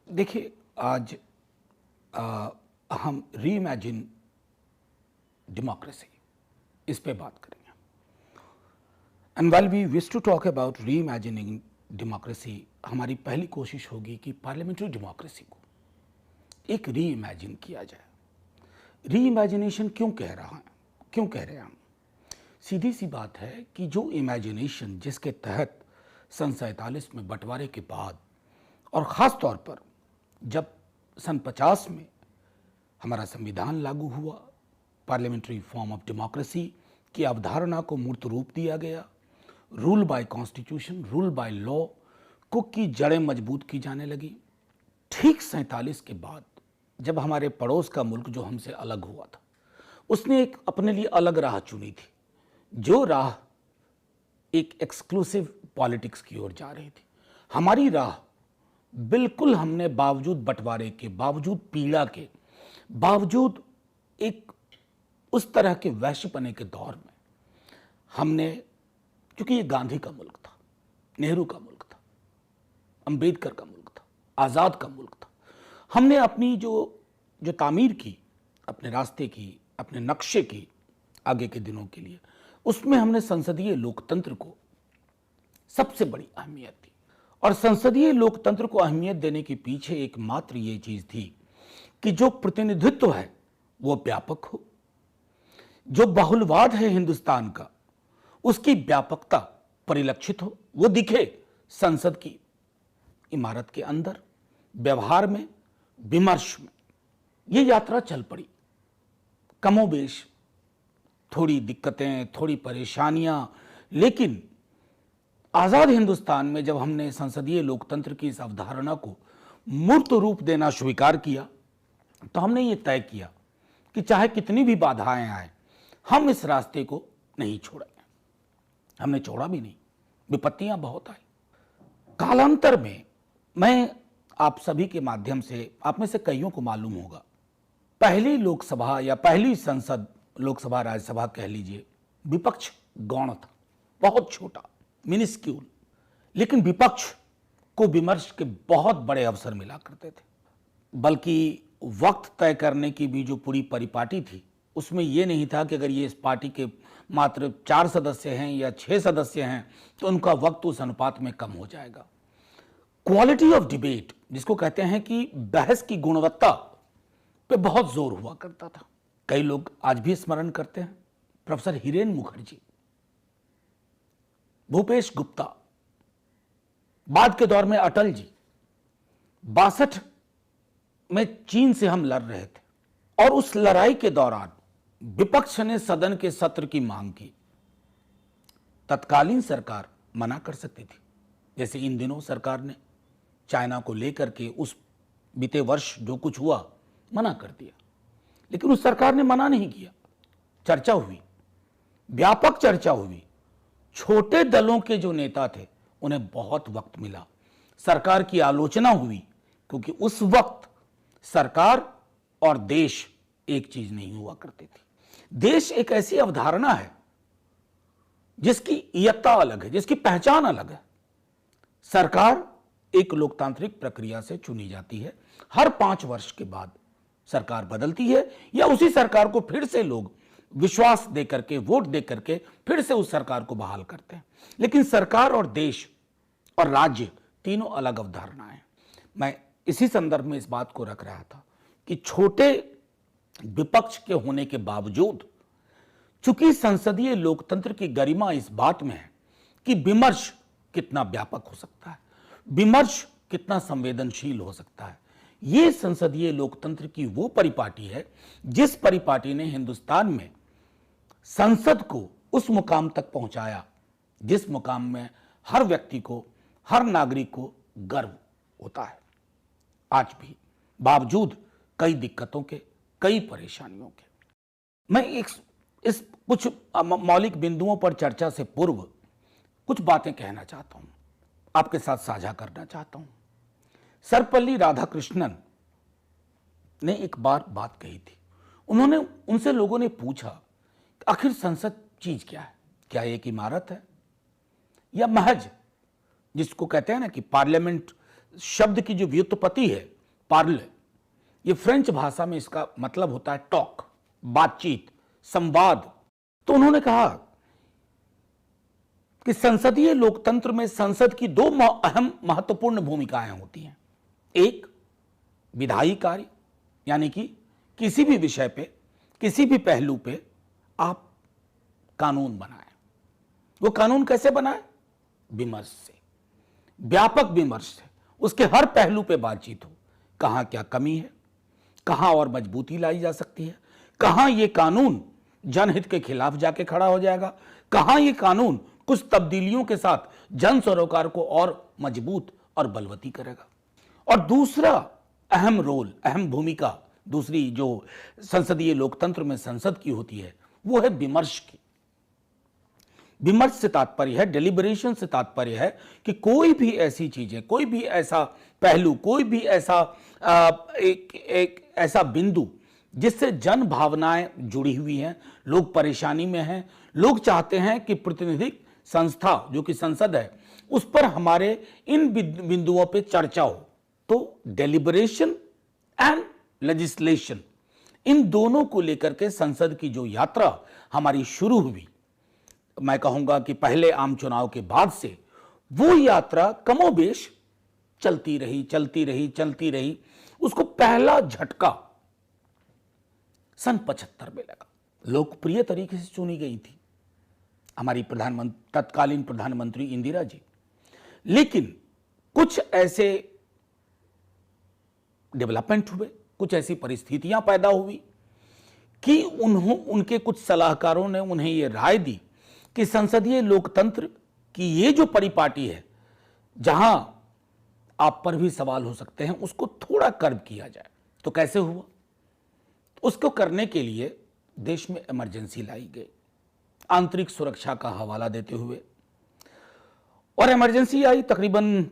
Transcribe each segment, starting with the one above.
देखिए, आज हम रीइमेजिन डेमोक्रेसी इस पे बात करेंगे। And well we wish to talk about reimagining democracy, हमारी पहली कोशिश होगी कि पार्लियामेंट्री डेमोक्रेसी को एक रीइमेजिन किया जाए। रीइमेजिनेशन क्यों कह रहे हैं हम? सीधी सी बात है कि जो इमेजिनेशन जिसके तहत सन 47 में बंटवारे के बाद और ख़ास तौर पर जब सन 50 में हमारा संविधान लागू हुआ, पार्लियामेंट्री फॉर्म ऑफ डेमोक्रेसी की अवधारणा को मूर्त रूप दिया गया, rule by constitution, rule by law को की जड़ें मजबूत की जाने लगी। ठीक 47 के बाद जब हमारे पड़ोस का मुल्क जो हमसे अलग हुआ था, उसने एक अपने लिए अलग राह चुनी थी, जो राह एक एक्सक्लूसिव पॉलिटिक्स की ओर जा रही थी। हमारी राह बिल्कुल हमने बावजूद बंटवारे के, बावजूद पीड़ा के, बावजूद एक उस तरह के वैश्यपने के दौर में हमने, क्योंकि ये गांधी का मुल्क था, नेहरू का मुल्क था, अंबेडकर का मुल्क था, आज़ाद का मुल्क था, हमने अपनी जो तामीर की, अपने रास्ते की, अपने नक्शे की आगे के दिनों के लिए, उसमें हमने संसदीय लोकतंत्र को सबसे बड़ी अहमियत दी। और संसदीय लोकतंत्र को अहमियत देने के पीछे एकमात्र ये चीज थी कि जो प्रतिनिधित्व है वो व्यापक हो, जो बहुलवाद है हिंदुस्तान का उसकी व्यापकता परिलक्षित हो, वो दिखे संसद की इमारत के अंदर, व्यवहार में, विमर्श में। ये यात्रा चल पड़ी, कमोबेश थोड़ी दिक्कतें, थोड़ी परेशानियां, लेकिन आज़ाद हिंदुस्तान में जब हमने संसदीय लोकतंत्र की इस अवधारणा को मूर्त रूप देना स्वीकार किया, तो हमने ये तय किया कि चाहे कितनी भी बाधाएं आए, हम इस रास्ते को नहीं छोड़ेंगे। हमने छोड़ा भी नहीं, विपत्तियां बहुत आई। कालांतर में मैं आप सभी के माध्यम से, आप में से कईयों को मालूम होगा, पहली लोकसभा या पहली संसद, लोकसभा राज्यसभा कह लीजिए, विपक्ष गौण था, बहुत छोटा, मिनिस्क्यूल, लेकिन विपक्ष को विमर्श के बहुत बड़े अवसर मिला करते थे। बल्कि वक्त तय करने की भी जो पूरी परिपाटी थी, उसमें यह नहीं था कि अगर ये इस पार्टी के मात्र 4 सदस्य हैं या 6 सदस्य हैं तो उनका वक्त उस अनुपात में कम हो जाएगा। क्वालिटी ऑफ डिबेट, जिसको कहते हैं कि बहस की गुणवत्ता पे बहुत जोर हुआ करता था। कई लोग आज भी स्मरण करते हैं, प्रोफेसर हिरेन मुखर्जी, भूपेश गुप्ता, बाद के दौर में अटल जी। 62 में चीन से हम लड़ रहे थे और उस लड़ाई के दौरान विपक्ष ने सदन के सत्र की मांग की। तत्कालीन सरकार मना कर सकती थी, जैसे इन दिनों सरकार ने चाइना को लेकर के उस बीते वर्ष जो कुछ हुआ मना कर दिया, लेकिन उस सरकार ने मना नहीं किया। चर्चा हुई, व्यापक चर्चा हुई। छोटे दलों के जो नेता थे उन्हें बहुत वक्त मिला, सरकार की आलोचना हुई, क्योंकि उस वक्त सरकार और देश एक चीज नहीं हुआ करती थी। देश एक ऐसी अवधारणा है जिसकी इयत्ता अलग है, जिसकी पहचान अलग है। सरकार एक लोकतांत्रिक प्रक्रिया से चुनी जाती है, हर 5 वर्ष के बाद सरकार बदलती है, या उसी सरकार को फिर से लोग विश्वास देकर के, वोट देकर के फिर से उस सरकार को बहाल करते हैं। लेकिन सरकार और देश और राज्य तीनों अलग अवधारणाएं हैं। मैं इसी संदर्भ में इस बात को रख रहा था कि छोटे विपक्ष के होने के बावजूद, चूंकि संसदीय लोकतंत्र की गरिमा इस बात में है कि विमर्श कितना व्यापक हो सकता है, विमर्श कितना संवेदनशील हो सकता है। यह संसदीय लोकतंत्र की वो परिपाटी है जिस परिपाटी ने हिंदुस्तान में संसद को उस मुकाम तक पहुंचाया जिस मुकाम में हर व्यक्ति को, हर नागरिक को गर्व होता है। आज भी बावजूद कई दिक्कतों के, कई परेशानियों के, मैं इस कुछ मौलिक बिंदुओं पर चर्चा से पूर्व कुछ बातें कहना चाहता हूं, आपके साथ साझा करना चाहता हूं। सर्वपल्ली राधाकृष्णन ने एक बार बात कही थी। उनसे लोगों ने पूछा, आखिर संसद चीज क्या है? क्या एक इमारत है या महज, जिसको कहते हैं ना कि पार्लियामेंट शब्द की जो व्युत्पत्ति है पार्ले, ये फ्रेंच भाषा में इसका मतलब होता है टॉक, बातचीत, संवाद। तो उन्होंने कहा कि संसदीय लोकतंत्र में संसद की दो अहम महत्वपूर्ण भूमिकाएं होती हैं। एक, विधायी कार्य, यानी कि किसी भी विषय पे, किसी भी पहलू पे आप कानून बनाएं। वो कानून कैसे बनाएं? विमर्श से, व्यापक विमर्श से, उसके हर पहलू पे बातचीत हो, कहां क्या कमी है, कहां और मजबूती लाई जा सकती है, कहां ये कानून जनहित के खिलाफ जाके खड़ा हो जाएगा, कहां ये कानून कुछ तब्दीलियों के साथ जन सरोकार को और मजबूत और बलवती करेगा। और दूसरा अहम रोल, अहम भूमिका दूसरी जो संसदीय लोकतंत्र में संसद की होती है, वो है विमर्श की। विमर्श से तात्पर्य है, डेलिब्रेशन से तात्पर्य है कि कोई भी ऐसी चीजें, कोई भी ऐसा पहलू, कोई भी ऐसा एक ऐसा बिंदु जिससे जन भावनाएं जुड़ी हुई हैं, लोग परेशानी में हैं, लोग चाहते हैं कि प्रतिनिधिक संस्था जो कि संसद है उस पर हमारे इन बिंदुओं पे चर्चा हो। तो डेलिब्रेशन एंड लेजिस्लेशन, इन दोनों को लेकर के संसद की जो यात्रा हमारी शुरू हुई, मैं कहूंगा कि पहले आम चुनाव के बाद से वो यात्रा कमोबेश चलती रही। उसको पहला झटका सन 75 में लगा। लोकप्रिय तरीके से चुनी गई थी हमारी तत्कालीन प्रधानमंत्री इंदिरा जी, लेकिन कुछ ऐसे डेवलपमेंट हुए, कुछ ऐसी परिस्थितियां पैदा हुई कि उनके कुछ सलाहकारों ने उन्हें यह राय दी कि संसदीय लोकतंत्र की ये जो परिपाटी है, जहां आप पर भी सवाल हो सकते हैं, उसको थोड़ा कर्व किया जाए। तो कैसे हुआ? उसको करने के लिए देश में इमरजेंसी लाई गई, आंतरिक सुरक्षा का हवाला देते हुए। और इमरजेंसी आई तकरीबन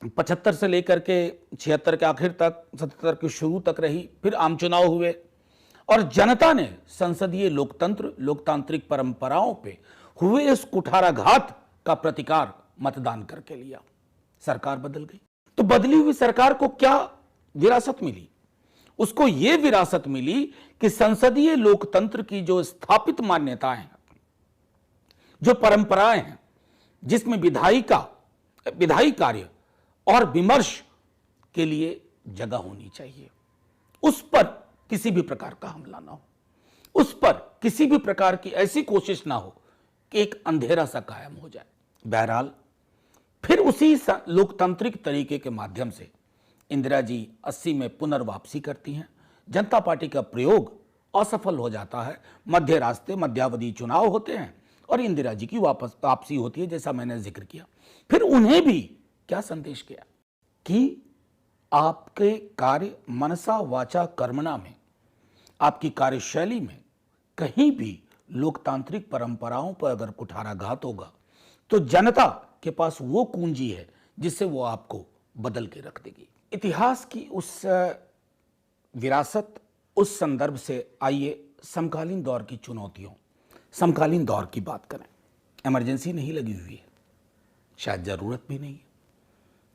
75 से लेकर के 76 के आखिर तक, 77 के शुरू तक रही। फिर आम चुनाव हुए और जनता ने संसदीय लोकतंत्र, लोकतांत्रिक परंपराओं पे हुए इस कुठाराघात का प्रतिकार मतदान करके लिया। सरकार बदल गई। तो बदली हुई सरकार को क्या विरासत मिली? उसको यह विरासत मिली कि संसदीय लोकतंत्र की जो स्थापित मान्यताएं हैं, जो परंपराएं हैं, जिसमें विधायी कार्य और विमर्श के लिए जगह होनी चाहिए, उस पर किसी भी प्रकार का हमला ना हो, उस पर किसी भी प्रकार की ऐसी कोशिश ना हो कि एक अंधेरा सा कायम हो जाए। बहरहाल फिर उसी लोकतांत्रिक तरीके के माध्यम से इंदिरा जी 80 में पुनर्वापसी करती हैं। जनता पार्टी का प्रयोग असफल हो जाता है, मध्य रास्ते मध्यावधि चुनाव होते हैं और इंदिरा जी की वापसी होती है, जैसा मैंने जिक्र किया। फिर उन्हें भी क्या संदेश किया कि आपके कार्य मनसा वाचा कर्मणा में, आपकी कार्यशैली में कहीं भी लोकतांत्रिक परंपराओं पर अगर कुठाराघात होगा तो जनता के पास वो कुंजी है जिससे वो आपको बदल के रख देगी। इतिहास की उस विरासत, उस संदर्भ से आइए समकालीन दौर की चुनौतियों, समकालीन दौर की बात करें। इमरजेंसी नहीं लगी हुई है, शायद जरूरत भी नहीं है,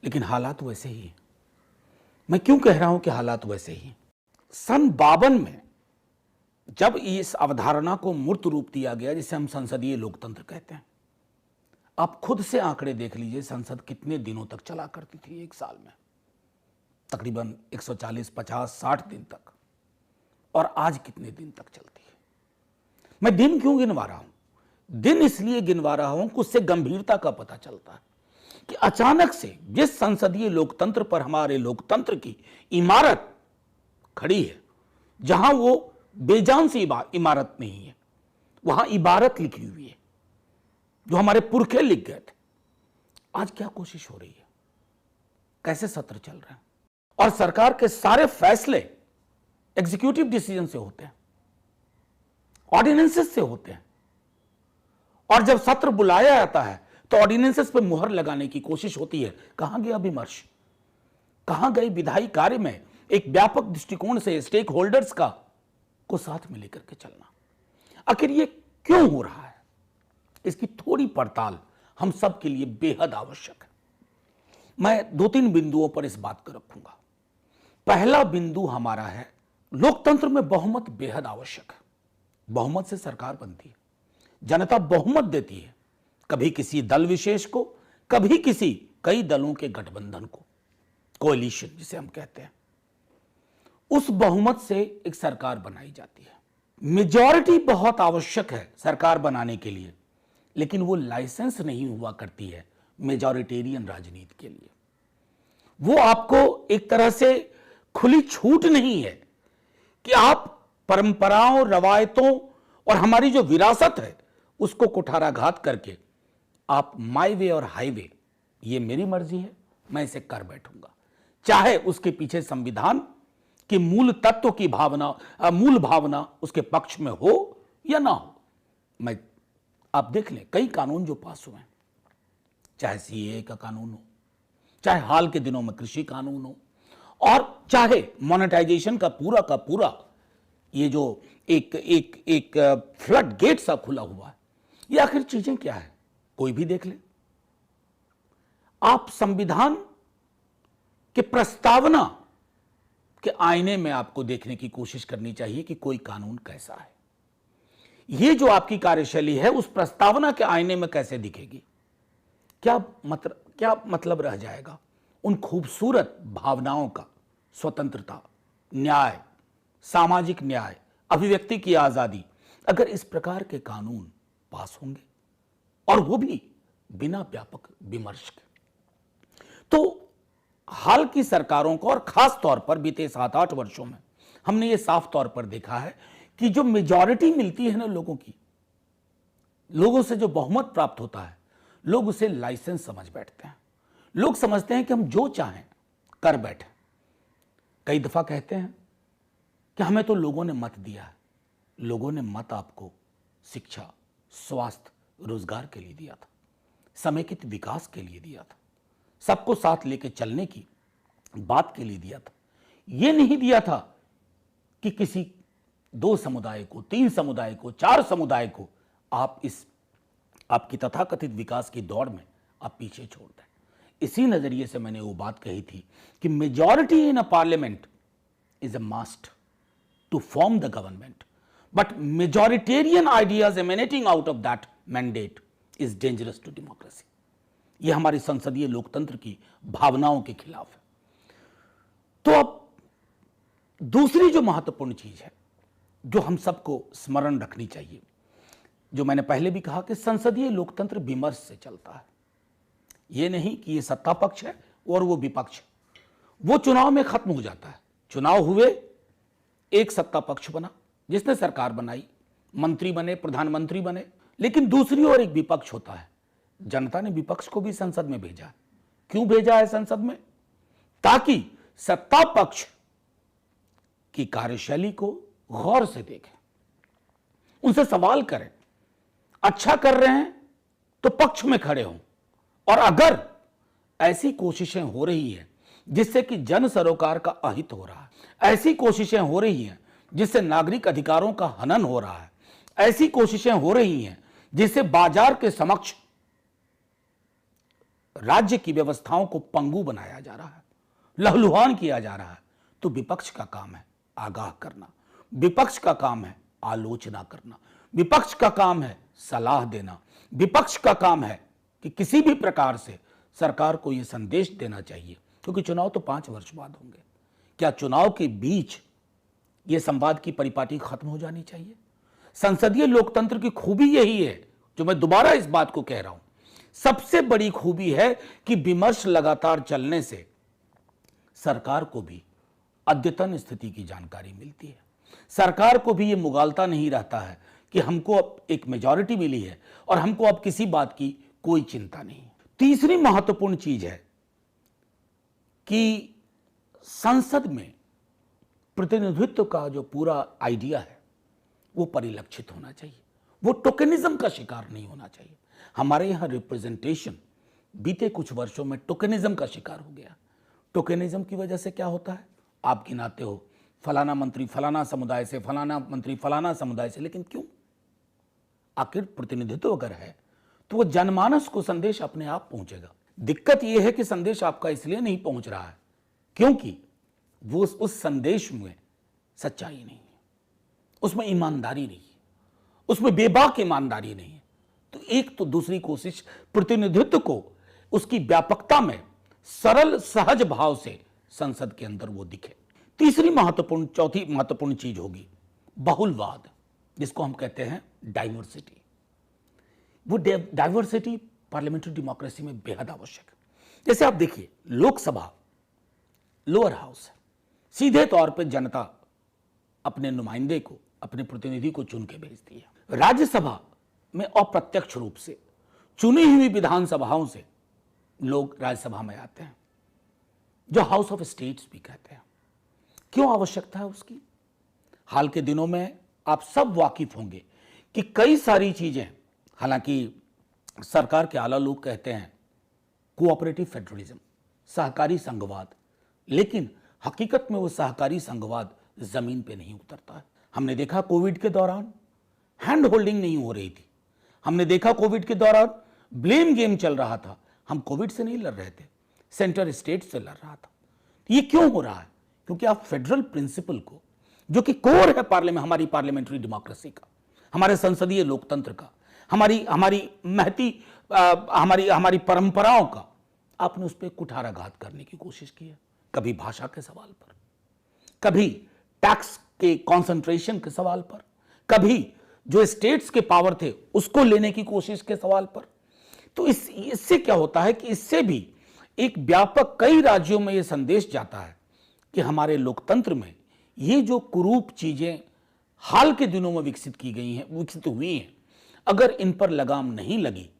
लेकिन हालात वैसे ही हैं। मैं क्यों कह रहा हूं कि हालात वैसे ही हैं? सन 52 में जब इस अवधारणा को मूर्त रूप दिया गया, जिसे हम संसदीय लोकतंत्र कहते हैं, आप खुद से आंकड़े देख लीजिए, संसद कितने दिनों तक चला करती थी एक साल में? तकरीबन 140, 50, 60 दिन तक। और आज कितने दिन तक चलती है? मैं दिन क्यों गिनवा रहा हूं? दिन इसलिए गिनवा रहा हूं कि उससे गंभीरता का पता चलता है कि अचानक से जिस संसदीय लोकतंत्र पर हमारे लोकतंत्र की इमारत खड़ी है, जहां वो बेजान सी इमारत नहीं है, वहां इबारत लिखी हुई है जो हमारे पुरखे लिख गए थे। आज क्या कोशिश हो रही है? कैसे सत्र चल रहे हैं? और सरकार के सारे फैसले एग्जीक्यूटिव डिसीजन से होते हैं, ऑर्डिनेंसेस से होते हैं। और जब सत्र बुलाया जाता है तो ऑर्डिनेंसेस पे मुहर लगाने की कोशिश होती है। कहां गया विमर्श? कहां गई विधायी कार्य में एक व्यापक दृष्टिकोण से स्टेक होल्डर्स को साथ में लेकर के चलना? आखिर ये क्यों हो रहा है? इसकी थोड़ी पड़ताल हम सब के लिए बेहद आवश्यक है। मैं 2-3 बिंदुओं पर इस बात को रखूंगा। पहला बिंदु हमारा है, लोकतंत्र में बहुमत बेहद आवश्यक है। बहुमत से सरकार बनती है, जनता बहुमत देती है, कभी किसी दल विशेष को, कभी किसी कई दलों के गठबंधन को, कोएलिशन जिसे हम कहते हैं। उस बहुमत से एक सरकार बनाई जाती है। मेजॉरिटी बहुत आवश्यक है सरकार बनाने के लिए, लेकिन वो लाइसेंस नहीं हुआ करती है मेजॉरिटेरियन राजनीति के लिए। वो आपको एक तरह से खुली छूट नहीं है कि आप परंपराओं, रवायतों और हमारी जो विरासत है उसको कुठाराघात करके आप माई वे और हाईवे, ये मेरी मर्जी है, मैं इसे कर बैठूंगा, चाहे उसके पीछे संविधान की मूल तत्व की भावना, मूल भावना उसके पक्ष में हो या ना हो। आप देख लें कई कानून जो पास हुए हैं, चाहे सीएए का कानून हो, चाहे हाल के दिनों में कृषि कानून हो, और चाहे मोनेटाइजेशन का पूरा ये जो एक फ्लड गेट सा खुला हुआ है, ये आखिर चीजें क्या है, कोई भी देख ले। आप संविधान के प्रस्तावना के आईने में आपको देखने की कोशिश करनी चाहिए कि कोई कानून कैसा है। ये जो आपकी कार्यशैली है उस प्रस्तावना के आईने में कैसे दिखेगी, क्या मतलब रह जाएगा उन खूबसूरत भावनाओं का, स्वतंत्रता, न्याय, सामाजिक न्याय, अभिव्यक्ति की आजादी, अगर इस प्रकार के कानून पास होंगे और वो भी बिना व्यापक विमर्श के। तो हाल की सरकारों को, और खास तौर पर बीते 7-8 वर्षों में हमने ये साफ तौर पर देखा है कि जो मेजॉरिटी मिलती है ना लोगों से जो बहुमत प्राप्त होता है, लोग उसे लाइसेंस समझ बैठते हैं। लोग समझते हैं कि हम जो चाहें कर बैठे। कई दफा कहते हैं कि हमें तो लोगों ने मत दिया है। लोगों ने मत आपको शिक्षा, स्वास्थ्य, रोजगार के लिए दिया था, समेकित विकास के लिए दिया था, सबको साथ लेके चलने की बात के लिए दिया था। यह नहीं दिया था कि किसी 2 समुदाय को, 3 समुदाय को, 4 समुदाय को आपकी तथाकथित विकास की दौड़ में आप पीछे छोड़ दें। इसी नजरिए से मैंने वो बात कही थी कि majority in a parliament is a must to form the government, but majoritarian ideas emanating out of that mandate is dangerous to democracy. ये हमारी संसदीय लोकतंत्र की भावनाओं के खिलाफ है। तो अब दूसरी जो महत्वपूर्ण चीज है जो हम सबको स्मरण रखनी चाहिए, जो मैंने पहले भी कहा कि संसदीय लोकतंत्र विमर्श से चलता है। यह नहीं कि ये सत्ता पक्ष है और वो विपक्ष, वो चुनाव में खत्म हो जाता है। चुनाव हुए, एक सत्ता पक्ष बना जिसने सरकार बनाई, मंत्री बने, प्रधानमंत्री बने, लेकिन दूसरी ओर एक विपक्ष होता है। जनता ने विपक्ष को भी संसद में भेजा। क्यों भेजा है संसद में? ताकि सत्ता पक्ष की कार्यशैली को गौर से देखें, उनसे सवाल करें, अच्छा कर रहे हैं तो पक्ष में खड़े हों, और अगर ऐसी कोशिशें हो रही हैं जिससे कि जन सरोकार का अहित हो रहा है, ऐसी कोशिशें हो रही हैं जिससे नागरिक अधिकारों का हनन हो रहा है, ऐसी कोशिशें हो रही हैं जिससे बाजार के समक्ष राज्य की व्यवस्थाओं को पंगु बनाया जा रहा है, लहलुहान किया जा रहा है, तो विपक्ष का काम है आगाह करना, विपक्ष का काम है आलोचना करना, विपक्ष का काम है सलाह देना, विपक्ष का काम है कि किसी भी प्रकार से सरकार को यह संदेश देना चाहिए, क्योंकि चुनाव तो 5 वर्ष बाद होंगे। क्या चुनाव के बीच यह संवाद की परिपाटी खत्म हो जानी चाहिए? संसदीय लोकतंत्र की खूबी यही है, जो मैं दोबारा इस बात को कह रहा हूं, सबसे बड़ी खूबी है कि विमर्श लगातार चलने से सरकार को भी अद्यतन स्थिति की जानकारी मिलती है। सरकार को भी यह मुगालता नहीं रहता है कि हमको अब एक मेजॉरिटी मिली है और हमको अब किसी बात की कोई चिंता नहीं। तीसरी महत्वपूर्ण चीज है कि संसद में प्रतिनिधित्व का जो पूरा आइडिया है वो परिलक्षित होना चाहिए, वो टोकनिज्म का शिकार नहीं होना चाहिए। हमारे यहां रिप्रेजेंटेशन बीते कुछ वर्षों में टोकनिज्म का शिकार हो गया। टोकनिज्म की वजह से क्या होता है, आप गिनाते हो फलाना मंत्री फलाना समुदाय से, फलाना मंत्री फलाना समुदाय से, लेकिन क्यों? आखिर प्रतिनिधित्व अगर है तो वो जनमानस को संदेश अपने आप पहुंचेगा। दिक्कत यह है कि संदेश आपका इसलिए नहीं पहुंच रहा है क्योंकि वो उस संदेश में सच्चाई नहीं है, उसमें ईमानदारी नहीं है, उसमें बेबाक ईमानदारी नहीं है। तो एक तो दूसरी कोशिश प्रतिनिधित्व को उसकी व्यापकता में सरल सहज भाव से संसद के अंदर वो दिखे। चौथी महत्वपूर्ण चीज होगी बहुलवाद, जिसको हम कहते हैं डाइवर्सिटी। वो डाइवर्सिटी पार्लियामेंट्री डेमोक्रेसी में बेहद आवश्यक है। जैसे आप देखिए, लोकसभा लोअर हाउस है, सीधे तौर पे जनता अपने नुमाइंदे को, अपने प्रतिनिधि को चुन के भेजती है। राज्यसभा में अप्रत्यक्ष रूप से चुनी हुई विधानसभाओं से लोग राज्यसभा में आते हैं, जो हाउस ऑफ स्टेट्स भी कहते हैं। क्यों आवश्यकता है उसकी? हाल के दिनों में आप सब वाकिफ होंगे कि कई सारी चीजें, हालांकि सरकार के आला लोग कहते हैं कोऑपरेटिव फेडरलिज्म, सहकारी संघवाद, लेकिन हकीकत में वो सहकारी संघवाद जमीन पे नहीं उतरता है। हमने देखा कोविड के दौरान हैंड होल्डिंग नहीं हो रही थी। हमने देखा कोविड के दौरान ब्लेम गेम चल रहा था। हम कोविड से नहीं लड़ रहे थे, सेंटर स्टेट से लड़ रहा था। ये क्यों हो रहा है? क्योंकि आप फेडरल प्रिंसिपल को, जो कि कोर है हमारी पार्लियामेंट्री डेमोक्रेसी का, हमारे संसदीय लोकतंत्र का, हमारी महती हमारी परंपराओं का, आपने उस पर कुठाराघात करने की कोशिश की है। कभी भाषा के सवाल पर, कभी टैक्स के कॉन्सेंट्रेशन के सवाल पर, कभी जो स्टेट्स के पावर थे उसको लेने की कोशिश के सवाल पर। तो इससे क्या होता है कि इससे भी एक व्यापक कई राज्यों में यह संदेश जाता है कि हमारे लोकतंत्र में ये जो कुरूप चीजें हाल के दिनों में विकसित हुई हैं, अगर इन पर लगाम नहीं लगी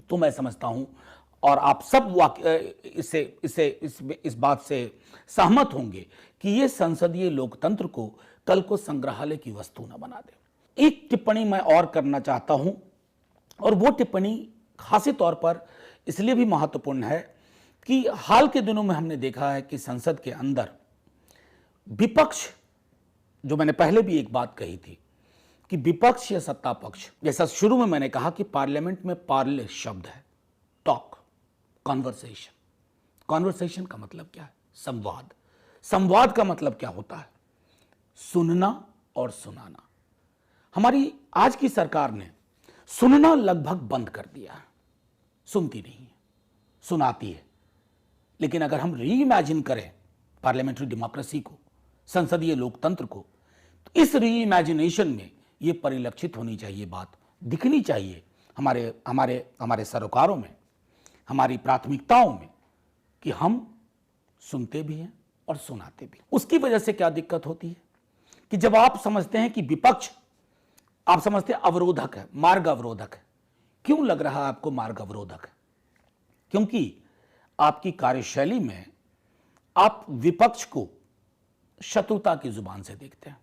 तो मैं समझता हूं, और आप सब इस बात से सहमत होंगे कि ये संसदीय लोकतंत्र को कल को संग्रहालय की वस्तु न बना दे। एक टिप्पणी मैं और करना चाहता हूं, और वो टिप्पणी खासी तौर पर इसलिए भी महत्वपूर्ण है कि हाल के दिनों में हमने देखा है कि संसद के अंदर विपक्ष, जो मैंने पहले भी एक बात कही थी कि विपक्ष या सत्ता पक्ष, जैसा शुरू में मैंने कहा कि पार्लियामेंट में पार्ले शब्द है, टॉक, कॉन्वर्सेशन। कॉन्वर्सेशन का मतलब क्या है? संवाद। संवाद का मतलब क्या होता है? सुनना और सुनाना। हमारी आज की सरकार ने सुनना लगभग बंद कर दिया है, सुनती नहीं है, सुनाती है। लेकिन अगर हम री इमेजिन करें पार्लियामेंट्री डेमोक्रेसी को, संसदीय लोकतंत्र को, तो इस री इमेजिनेशन में यह परिलक्षित होनी चाहिए, बात दिखनी चाहिए हमारे सरोकारों में, हमारी प्राथमिकताओं में, कि हम सुनते भी हैं और सुनाते भी। उसकी वजह से क्या दिक्कत होती है कि जब आप समझते हैं कि विपक्ष, आप समझते हैं अवरोधक है, मार्ग अवरोधक है। क्यों लग रहा है आपको मार्ग अवरोधक है? क्योंकि आपकी कार्यशैली में आप विपक्ष को शत्रुता की जुबान से देखते हैं,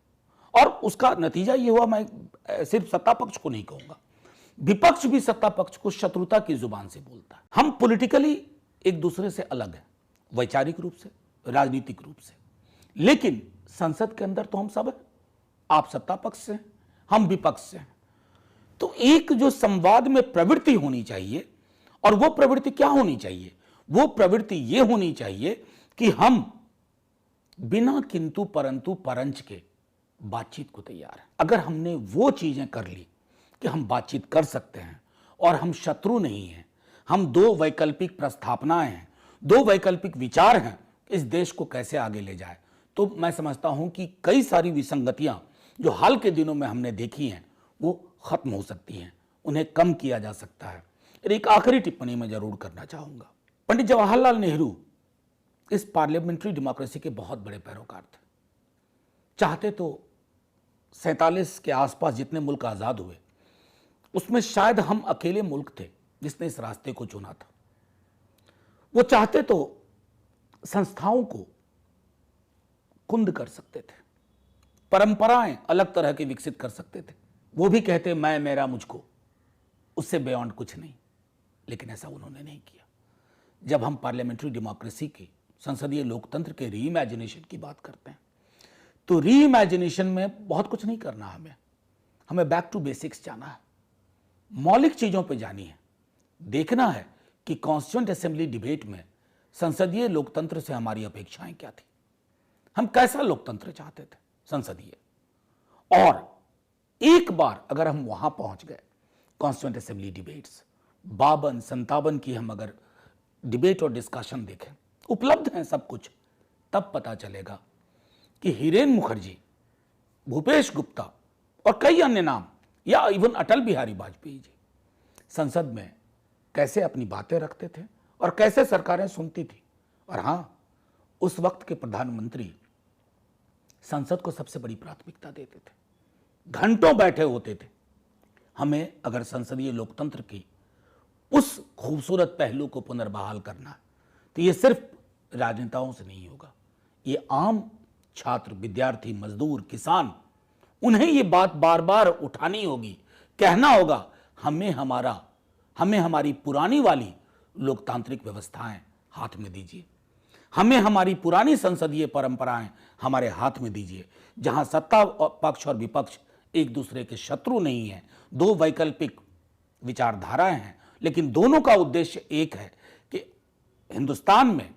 और उसका नतीजा ये हुआ, मैं सिर्फ सत्ता पक्ष को नहीं कहूंगा, विपक्ष भी सत्ता पक्ष को शत्रुता की जुबान से बोलता है। हम पॉलिटिकली एक दूसरे से अलग हैं, वैचारिक रूप से, राजनीतिक रूप से, लेकिन संसद के अंदर तो हम सब हैं। आप सत्ता पक्ष से, हम विपक्ष से हैं। तो एक जो संवाद में प्रवृत्ति होनी चाहिए, और वो प्रवृत्ति क्या होनी चाहिए? वो प्रवृत्ति ये होनी चाहिए कि हम बिना किंतु परंतु परंच के बातचीत को तैयार हैं। अगर हमने वो चीजें कर ली कि हम बातचीत कर सकते हैं और हम शत्रु नहीं हैं, हम दो वैकल्पिक प्रस्थापनाएं हैं, दो वैकल्पिक विचार हैं, इस देश को कैसे आगे ले जाए, तो मैं समझता हूं कि कई सारी विसंगतियां जो हाल के दिनों में हमने देखी हैं वो खत्म हो सकती हैं, उन्हें कम किया जा सकता है। एक आखिरी टिप्पणी मैं जरूर करना चाहूंगा। पंडित जवाहरलाल नेहरू इस पार्लियामेंट्री डेमोक्रेसी के बहुत बड़े पैरोकार थे। चाहते तो 47 के आसपास जितने मुल्क आजाद हुए, उसमें शायद हम अकेले मुल्क थे जिसने इस रास्ते को चुना था। वो चाहते तो संस्थाओं को कुंद कर सकते थे, परंपराएं अलग तरह के विकसित कर सकते थे। वो भी कहते मैं, मेरा, मुझको, उससे बियॉन्ड कुछ नहीं। लेकिन ऐसा उन्होंने नहीं किया। जब हम पार्लियामेंट्री डेमोक्रेसी की, संसदीय लोकतंत्र के री इमेजिनेशन की बात करते हैं, तो री इमेजिनेशन में बहुत कुछ नहीं करना, हमें बैक टू बेसिक्स जाना है, मौलिक चीजों पे जानी है। देखना है कि कॉन्स्टिट्यूएंट असेंबली डिबेट में संसदीय लोकतंत्र से हमारी अपेक्षाएं क्या थी, हम कैसा लोकतंत्र चाहते थे संसदीय। और एक बार अगर हम वहां पहुंच गए, कॉन्स्टिट्यूएंट असेंबली डिबेट्स 52-57 की हम अगर डिबेट और डिस्कशन देखें, उपलब्ध हैं सब कुछ, तब पता चलेगा कि हिरेन मुखर्जी, भूपेश गुप्ता और कई अन्य नाम, या इवन अटल बिहारी वाजपेयी जी संसद में कैसे अपनी बातें रखते थे और कैसे सरकारें सुनती थी। और हां, उस वक्त के प्रधानमंत्री संसद को सबसे बड़ी प्राथमिकता देते थे, घंटों बैठे होते थे। हमें अगर संसदीय लोकतंत्र की उस खूबसूरत पहलू को पुनर्बहाल करना है तो ये सिर्फ राजनेताओं से नहीं होगा, ये आम छात्र, विद्यार्थी, मजदूर, किसान, उन्हें ये बात बार बार उठानी होगी, कहना होगा, हमें हमारी पुरानी वाली लोकतांत्रिक व्यवस्थाएं हाथ में दीजिए, हमें हमारी पुरानी संसदीय परंपराएं हमारे हाथ में दीजिए, जहां सत्ता पक्ष और विपक्ष एक दूसरे के शत्रु नहीं है, दो वैकल्पिक विचारधाराएं हैं, लेकिन दोनों का उद्देश्य एक है कि हिंदुस्तान में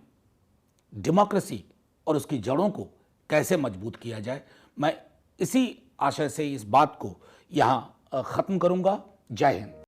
डेमोक्रेसी और उसकी जड़ों को कैसे मजबूत किया जाए। मैं इसी आशय से इस बात को यहां खत्म करूंगा। जय हिंद।